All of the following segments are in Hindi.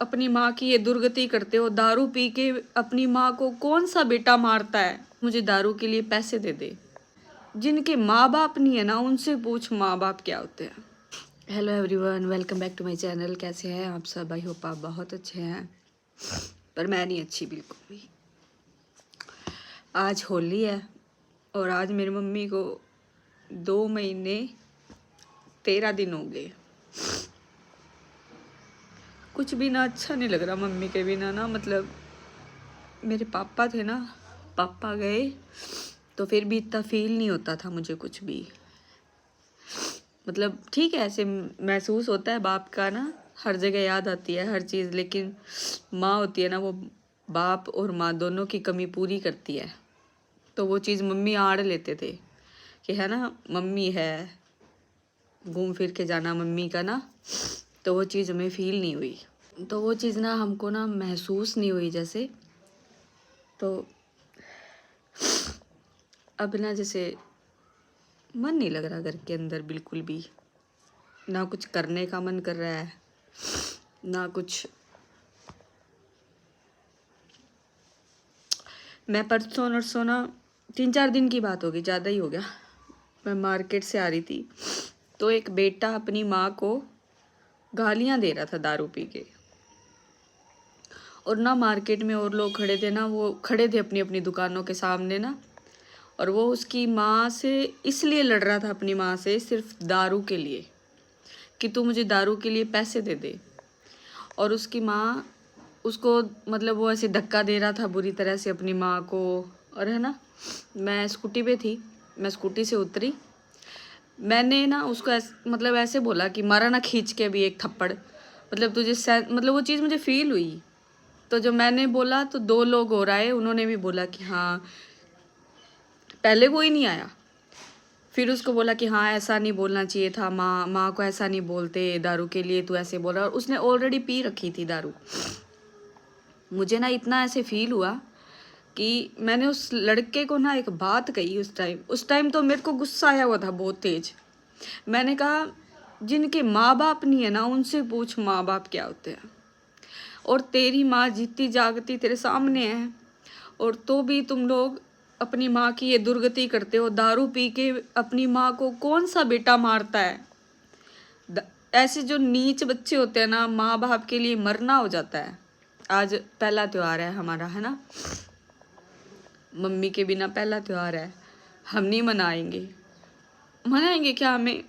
अपनी माँ की ये दुर्गति करते हो। दारू पी के अपनी माँ को कौन सा बेटा मारता है? मुझे दारू के लिए पैसे दे दे। जिनके माँ बाप नहीं है ना, उनसे पूछ माँ बाप क्या होते हैं। Hello everyone, welcome back to my channel. कैसे हैं आप सब? आई होप आप बहुत अच्छे हैं, पर मैं नहीं अच्छी बिल्कुल भी। आज होली है और आज मेरी मम्मी को 2 महीने 13 दिन हो गए। कुछ भी ना अच्छा नहीं लग रहा मम्मी के बिना ना। मतलब मेरे पापा थे ना, पापा गए तो फिर भी इतना फील नहीं होता था मुझे कुछ भी। मतलब ठीक है, ऐसे महसूस होता है बाप का ना, हर जगह याद आती है हर चीज़, लेकिन माँ होती है ना, वो बाप और माँ दोनों की कमी पूरी करती है। तो वो चीज़ मम्मी आड़ लेते थे कि है ना, मम्मी है, घूम फिर के जाना मम्मी का ना। तो वो चीज़ हमें फील नहीं हुई, तो वो चीज़ ना हमको ना महसूस नहीं हुई जैसे। तो अब ना जैसे मन नहीं लग रहा घर के अंदर बिल्कुल भी, ना कुछ करने का मन कर रहा है ना कुछ। मैं परसों नरसों ना 3-4 दिन की बात होगी, ज़्यादा ही हो गया, मैं मार्केट से आ रही थी तो एक बेटा अपनी माँ को गालियाँ दे रहा था दारू पी के। और ना मार्केट में और लोग खड़े थे ना, वो खड़े थे अपनी अपनी दुकानों के सामने ना, और वो उसकी माँ से इसलिए लड़ रहा था, अपनी माँ से सिर्फ दारू के लिए, कि तू मुझे दारू के लिए पैसे दे दे। और उसकी माँ उसको मतलब वो ऐसे धक्का दे रहा था बुरी तरह से अपनी माँ को। और है ना, मैं स्कूटी पे थी, मैं स्कूटी से उतरी, मैंने ना उसको मतलब ऐसे बोला कि मारा ना खींच के भी एक थप्पड़। मतलब तुझे मतलब वो चीज़ मुझे फील हुई। तो जब मैंने बोला तो 2 लोग और आए, उन्होंने भी बोला कि हाँ, पहले कोई नहीं आया। फिर उसको बोला कि हाँ ऐसा नहीं बोलना चाहिए था, माँ को ऐसा नहीं बोलते, दारू के लिए तू ऐसे बोला। और उसने ऑलरेडी पी रखी थी दारू। मुझे ना इतना ऐसे फील हुआ कि मैंने उस लड़के को ना एक बात कही उस टाइम तो मेरे को गुस्सा आया हुआ था बहुत तेज। मैंने कहा, जिनके माँ बाप नहीं है ना, उनसे पूछ माँ बाप क्या होते हैं। और तेरी माँ जीती जागती तेरे सामने है, और तो भी तुम लोग अपनी माँ की ये दुर्गति करते हो। दारू पी के अपनी माँ को कौन सा बेटा मारता है? ऐसे जो नीच बच्चे होते हैं ना, माँ बाप के लिए मरना हो जाता है। आज पहला त्योहार है हमारा, है ना, मम्मी के बिना पहला त्योहार है, हम नहीं मनाएंगे। मनाएंगे क्या हमें?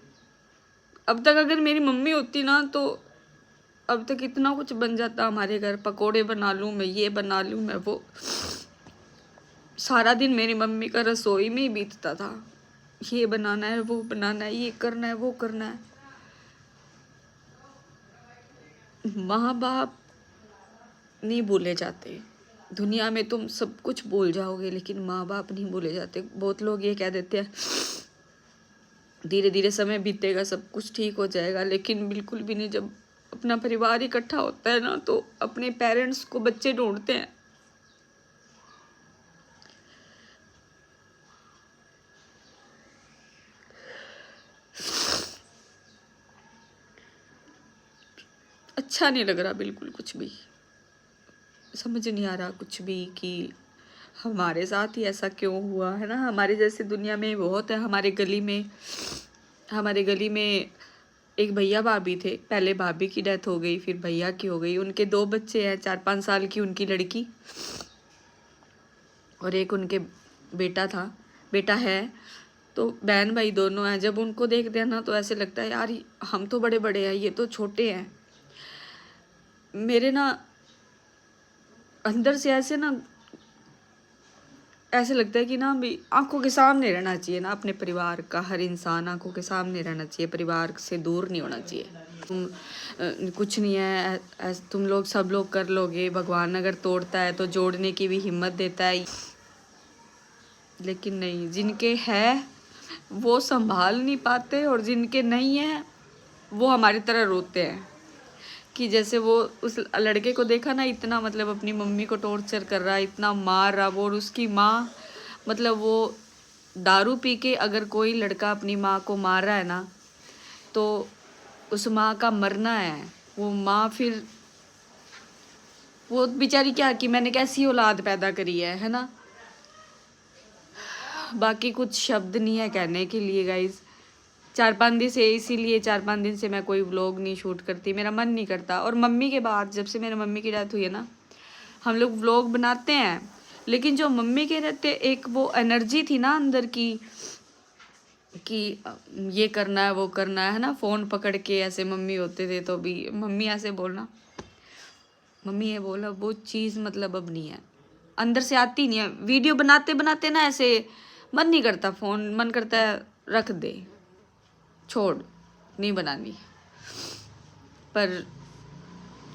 अब तक अगर मेरी मम्मी होती ना, तो अब तक इतना कुछ बन जाता हमारे घर। पकोड़े बना लूँ मैं, ये बना लूँ मैं, वो। सारा दिन मेरी मम्मी का रसोई में ही बीतता था, ये बनाना है, वो बनाना है, ये करना है, वो करना है। माँ बाप नहीं भूले जाते। दुनिया में तुम सब कुछ भूल जाओगे, लेकिन माँ बाप नहीं भूले जाते। बहुत लोग ये कह देते हैं धीरे धीरे समय बीतेगा, सब कुछ ठीक हो जाएगा, लेकिन बिल्कुल भी नहीं। जब अपना परिवार इकट्ठा होता है ना, तो अपने पेरेंट्स को बच्चे ढूंढते हैं। अच्छा नहीं लग रहा बिल्कुल, कुछ भी समझ नहीं आ रहा कुछ भी, कि हमारे साथ ही ऐसा क्यों हुआ, है ना। हमारे जैसे दुनिया में बहुत है। हमारे गली में एक भैया भाभी थे, पहले भाभी की डेथ हो गई, फिर भैया की हो गई। उनके 2 बच्चे हैं, 4-5 साल की उनकी लड़की और एक उनके बेटा है। तो बहन भाई दोनों हैं। जब उनको देखते हैं ना, तो ऐसे लगता है यार, हम तो बड़े बड़े हैं, ये तो छोटे हैं। मेरे ना अंदर से ऐसे ना, ऐसे लगता है कि ना, भी आंखों के सामने रहना चाहिए ना अपने परिवार का। हर इंसान आंखों के सामने रहना चाहिए, परिवार से दूर नहीं होना चाहिए। तुम कुछ नहीं है, तुम लोग सब लोग कर लोगे। भगवान अगर तोड़ता है तो जोड़ने की भी हिम्मत देता है, लेकिन नहीं, जिनके है वो संभाल नहीं पाते, और जिनके नहीं है वो हमारी तरह रोते हैं। कि जैसे वो उस लड़के को देखा ना, इतना मतलब अपनी मम्मी को टॉर्चर कर रहा, इतना मार रहा वो, और उसकी माँ, मतलब वो दारू पी के अगर कोई लड़का अपनी माँ को मार रहा है ना, तो उस माँ का मरना है। वो माँ फिर वो बेचारी क्या कि मैंने कैसी औलाद पैदा करी है ना। बाकी कुछ शब्द नहीं है कहने के लिए गाइज। 4-5 दिन से, इसीलिए 4-5 दिन से मैं कोई व्लॉग नहीं शूट करती, मेरा मन नहीं करता। और मम्मी के बाद, जब से मेरे मम्मी की डेथ हुई है ना, हम लोग व्लॉग बनाते हैं, लेकिन जो मम्मी के रहते एक वो एनर्जी थी ना अंदर की कि ये करना है वो करना है ना, फ़ोन पकड़ के ऐसे मम्मी होते थे तो भी मम्मी ऐसे बोलना, मम्मी ये बोला, वो चीज़ मतलब अब नहीं है, अंदर से आती नहीं है। वीडियो बनाते बनाते ना ऐसे मन नहीं करता, फ़ोन मन करता है रख दे, छोड़, नहीं बनानी। पर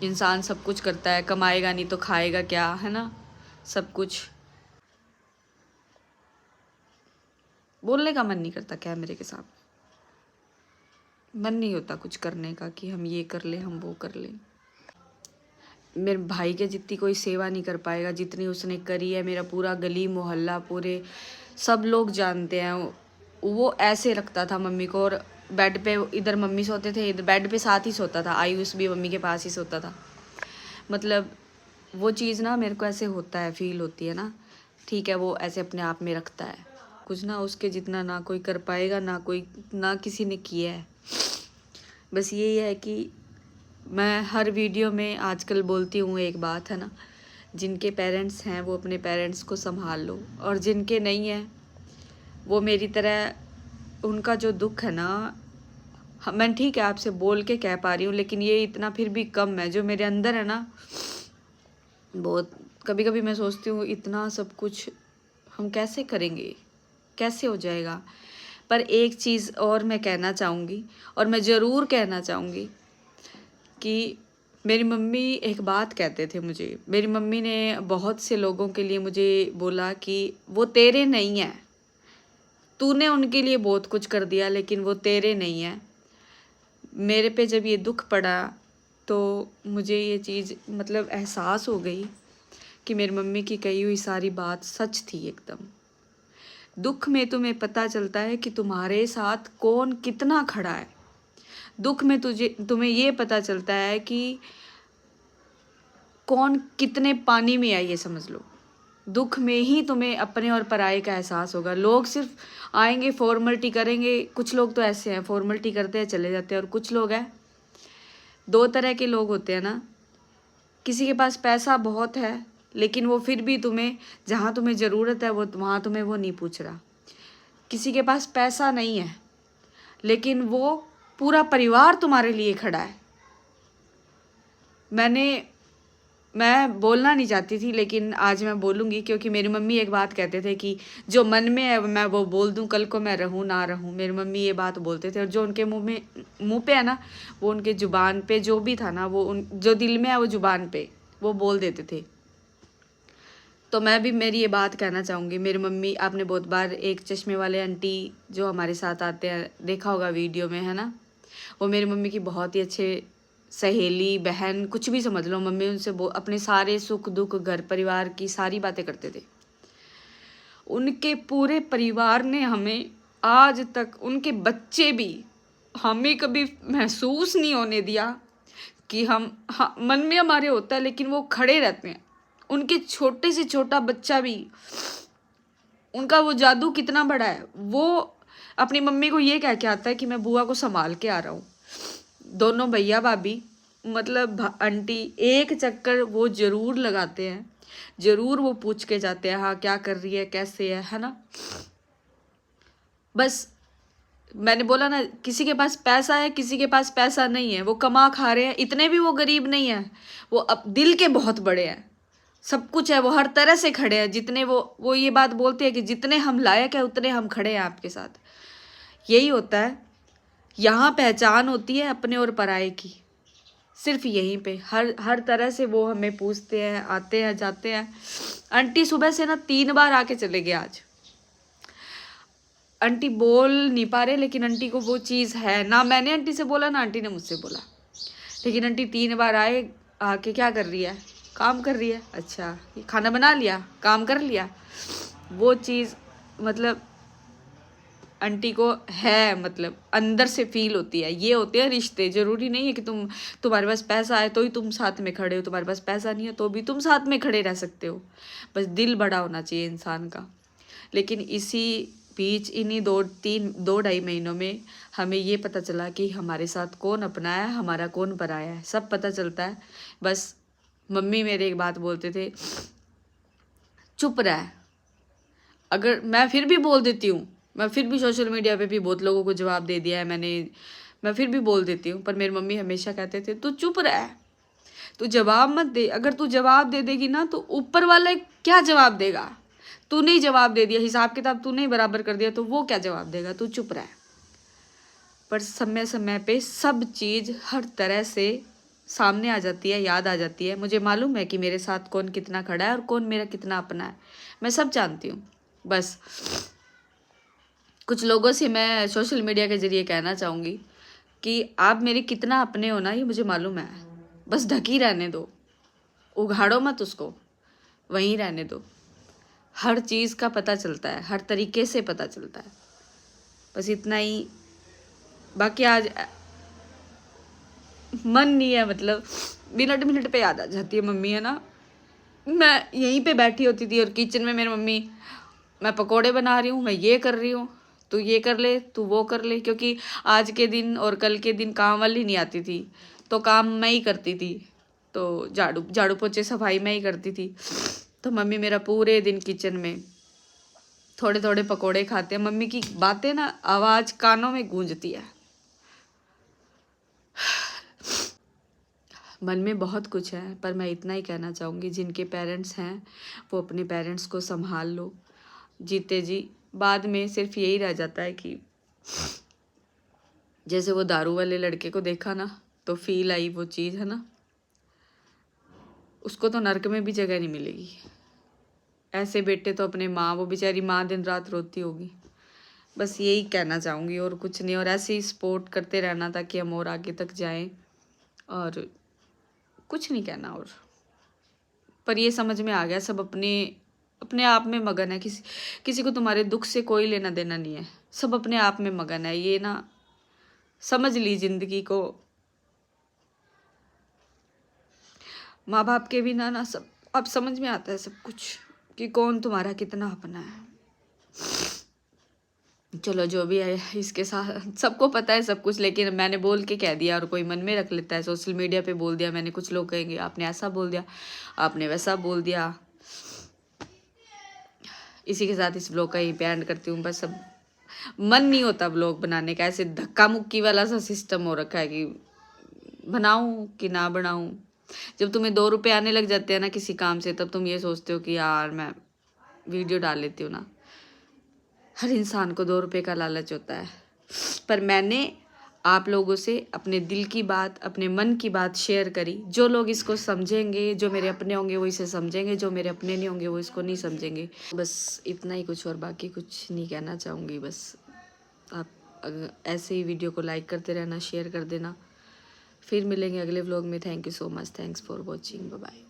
इंसान सब कुछ करता है, कमाएगा नहीं तो खाएगा क्या, है ना, सब कुछ। बोलने का मन नहीं करता कैमरे के सामने, मन नहीं होता कुछ करने का कि हम ये कर लें, हम वो कर लें। मेरे भाई के जितनी कोई सेवा नहीं कर पाएगा जितनी उसने करी है। मेरा पूरा गली मोहल्ला पूरे सब लोग जानते हैं। वो ऐसे रखता था मम्मी को, और बेड पे इधर मम्मी सोते थे, इधर बेड पे साथ ही सोता था। आयुष भी मम्मी के पास ही सोता था। मतलब वो चीज़ ना मेरे को ऐसे होता है, फील होती है ना, ठीक है, वो ऐसे अपने आप में रखता है कुछ ना, उसके जितना ना कोई कर पाएगा, ना किसी ने किया है। बस यही है कि मैं हर वीडियो में आजकल बोलती हूँ एक बात, है ना, जिनके पेरेंट्स हैं वो अपने पेरेंट्स को संभाल लो, और जिनके नहीं हैं वो मेरी तरह, उनका जो दुख है ना, मैं ठीक है आपसे बोल के कह पा रही हूँ, लेकिन ये इतना फिर भी कम है जो मेरे अंदर है ना। बहुत कभी कभी मैं सोचती हूँ इतना सब कुछ हम कैसे करेंगे, कैसे हो जाएगा। पर एक चीज़ और मैं कहना चाहूँगी, और मैं ज़रूर कहना चाहूँगी कि मेरी मम्मी एक बात कहते थे मुझे। मेरी मम्मी ने बहुत से लोगों के लिए मुझे बोला कि वो तेरे नहीं है, तूने उनके लिए बहुत कुछ कर दिया लेकिन वो तेरे नहीं है। मेरे पे जब ये दुख पड़ा तो मुझे ये चीज़ मतलब एहसास हो गई कि मेरी मम्मी की कही हुई सारी बात सच थी एकदम। दुख में तुम्हें पता चलता है कि तुम्हारे साथ कौन कितना खड़ा है। दुख में तुम्हें ये पता चलता है कि कौन कितने पानी में है, ये समझ लो। दुख में ही तुम्हें अपने और पराये का एहसास होगा। लोग सिर्फ आएंगे, फॉर्मेलिटी करेंगे। कुछ लोग तो ऐसे हैं, फॉर्मेलिटी करते हैं चले जाते हैं, और कुछ लोग हैं, 2 तरह के लोग होते हैं ना। किसी के पास पैसा बहुत है लेकिन वो फिर भी तुम्हें, जहाँ तुम्हें ज़रूरत है वो वहाँ तुम्हें वो नहीं पूछ रहा। किसी के पास पैसा नहीं है लेकिन वो पूरा परिवार तुम्हारे लिए खड़ा है। मैं बोलना नहीं चाहती थी लेकिन आज मैं बोलूँगी, क्योंकि मेरी मम्मी एक बात कहते थे कि जो मन में है मैं वो बोल दूँ, कल को मैं रहूँ ना रहूँ। मेरी मम्मी ये बात बोलते थे, और जो उनके मुँह पे है ना, वो उनके ज़ुबान पे जो भी था ना, वो जो दिल में है वो ज़ुबान पे वो बोल देते थे। तो मैं भी मेरी ये बात कहना चाहूँगी। मेरी मम्मी, आपने बहुत बार एक चश्मे वाले आंटी जो हमारे साथ आते हैं देखा होगा वीडियो में, है ना, वो मेरी मम्मी की बहुत ही अच्छे सहेली, बहन, कुछ भी समझ लो। मम्मी उनसे अपने सारे सुख दुख, घर परिवार की सारी बातें करते थे। उनके पूरे परिवार ने हमें आज तक, उनके बच्चे भी, हमें कभी महसूस नहीं होने दिया कि मन में हमारे होता है लेकिन वो खड़े रहते हैं। उनके छोटे से छोटा बच्चा भी, उनका वो जादू कितना बड़ा है। वो अपनी मम्मी को ये कह के आता है कि मैं बुआ को संभाल के आ रहा हूँ। दोनों भैया भाभी, मतलब आंटी, एक चक्कर वो ज़रूर लगाते हैं, ज़रूर वो पूछ के जाते हैं, हाँ क्या कर रही है, कैसे है ना। बस मैंने बोला ना, किसी के पास पैसा है, किसी के पास पैसा नहीं है, वो कमा खा रहे हैं, इतने भी वो गरीब नहीं है, वो अब दिल के बहुत बड़े हैं, सब कुछ है, वो हर तरह से खड़े हैं। जितने वो ये बात बोलते हैं कि जितने हम लायक है उतने हम खड़े हैं आपके साथ। यही होता है, यहाँ पहचान होती है अपने और पराये की, सिर्फ यहीं पे। हर तरह से वो हमें पूछते हैं, आते हैं जाते हैं। आंटी सुबह से ना 3 बार आके चले गए आज। आंटी बोल नहीं पा रहे लेकिन आंटी को वो चीज़ है ना, मैंने आंटी से बोला ना आंटी ने मुझसे बोला, लेकिन आंटी 3 बार आए, आके क्या कर रही है, काम कर रही है। अच्छा, खाना बना लिया, काम कर लिया। वो चीज़ मतलब आंटी को है, मतलब अंदर से फील होती है। ये होते हैं रिश्ते, जरूरी नहीं है कि तुम्हारे पास पैसा है तो ही तुम साथ में खड़े हो, तुम्हारे पास पैसा नहीं है तो भी तुम साथ में खड़े रह सकते हो, बस दिल बड़ा होना चाहिए इंसान का। लेकिन इसी बीच इन्हीं 2-2.5 महीनों में हमें ये पता चला कि हमारे साथ कौन अपना है, हमारा कौन पराया है, सब पता चलता है। बस मम्मी मेरे एक बात बोलते थे, चुप रह। अगर मैं फिर भी बोल देती हूँ, मैं फिर भी सोशल मीडिया पे भी बहुत लोगों को जवाब दे दिया है मैंने, मैं फिर भी बोल देती हूँ, पर मेरी मम्मी हमेशा कहते थे तू चुप रह, तू जवाब मत दे। अगर तू जवाब दे देगी ना तो ऊपर वाला क्या जवाब देगा? तूने ही जवाब दे दिया, हिसाब किताब तूने ही बराबर कर दिया, तो वो क्या जवाब देगा? तू चुप रह। पर समय समय पे सब चीज़ हर तरह से सामने आ जाती है, याद आ जाती है। मुझे मालूम है कि मेरे साथ कौन कितना खड़ा है और कौन मेरा कितना अपना है, मैं सब जानती हूँ। बस कुछ लोगों से मैं सोशल मीडिया के ज़रिए कहना चाहूँगी कि आप मेरे कितना अपने हो ना, ये मुझे मालूम है। बस ढकी रहने दो, उघाड़ो मत उसको, वहीं रहने दो। हर चीज़ का पता चलता है, हर तरीके से पता चलता है। बस इतना ही। बाकी आज मन नहीं है, मतलब मिनट मिनट पे याद आ जाती है मम्मी, है ना। मैं यहीं पे बैठी होती थी और किचन में मेरी मम्मी, मैं पकोड़े बना रही हूँ, मैं ये कर रही हूँ, तू ये कर ले, तू वो कर ले, क्योंकि आज के दिन और कल के दिन काम वाली नहीं आती थी, तो काम मैं ही करती थी। तो झाड़ू पोछे सफाई मैं ही करती थी। तो मम्मी मेरा पूरे दिन किचन में थोड़े थोड़े पकोड़े खाते हैं। मम्मी की बातें ना आवाज़ कानों में गूंजती है। मन में बहुत कुछ है, पर मैं इतना ही कहना चाहूँगी, जिनके पेरेंट्स हैं वो अपने पेरेंट्स को संभाल लो जीते जी। बाद में सिर्फ यही रह जाता है कि जैसे वो दारू वाले लड़के को देखा ना, तो फील आई वो चीज़, है ना। उसको तो नर्क में भी जगह नहीं मिलेगी। ऐसे बेटे तो अपने माँ, वो बेचारी माँ दिन रात रोती होगी। बस यही कहना चाहूँगी और कुछ नहीं। और ऐसे ही सपोर्ट करते रहना ताकि हम और आगे तक जाएं, और कुछ नहीं कहना। और पर ये समझ में आ गया, सब अपने अपने आप में मगन है। किसी को तुम्हारे दुख से कोई लेना देना नहीं है, सब अपने आप में मगन है। ये ना समझ ली जिंदगी को। माँ बाप के बिना ना सब अब समझ में आता है सब कुछ, कि कौन तुम्हारा कितना अपना है। चलो जो भी है, इसके साथ सबको पता है सब कुछ, लेकिन मैंने बोल के कह दिया और कोई मन में रख लेता है। सोशल मीडिया पे बोल दिया मैंने, कुछ लोग कहेंगे आपने ऐसा बोल दिया, आपने वैसा बोल दिया। इसी के साथ इस ब्लॉग का ही एंड करती हूँ। बस अब मन नहीं होता ब्लॉग बनाने का, ऐसे धक्का मुक्की वाला सा सिस्टम हो रखा है कि बनाऊं कि ना बनाऊं। जब तुम्हें 2 रुपये आने लग जाते हैं ना किसी काम से, तब तुम ये सोचते हो कि यार मैं वीडियो डाल लेती हूँ ना। हर इंसान को 2 रुपये का लालच होता है। पर मैंने आप लोगों से अपने दिल की बात, अपने मन की बात शेयर करी। जो लोग इसको समझेंगे, जो मेरे अपने होंगे वो इसे समझेंगे, जो मेरे अपने नहीं होंगे वो इसको नहीं समझेंगे। बस इतना ही कुछ, और बाकी कुछ नहीं कहना चाहूँगी। बस आप ऐसे ही वीडियो को लाइक करते रहना, शेयर कर देना। फिर मिलेंगे अगले व्लॉग में। Thank you so much, thanks for watching, bye bye.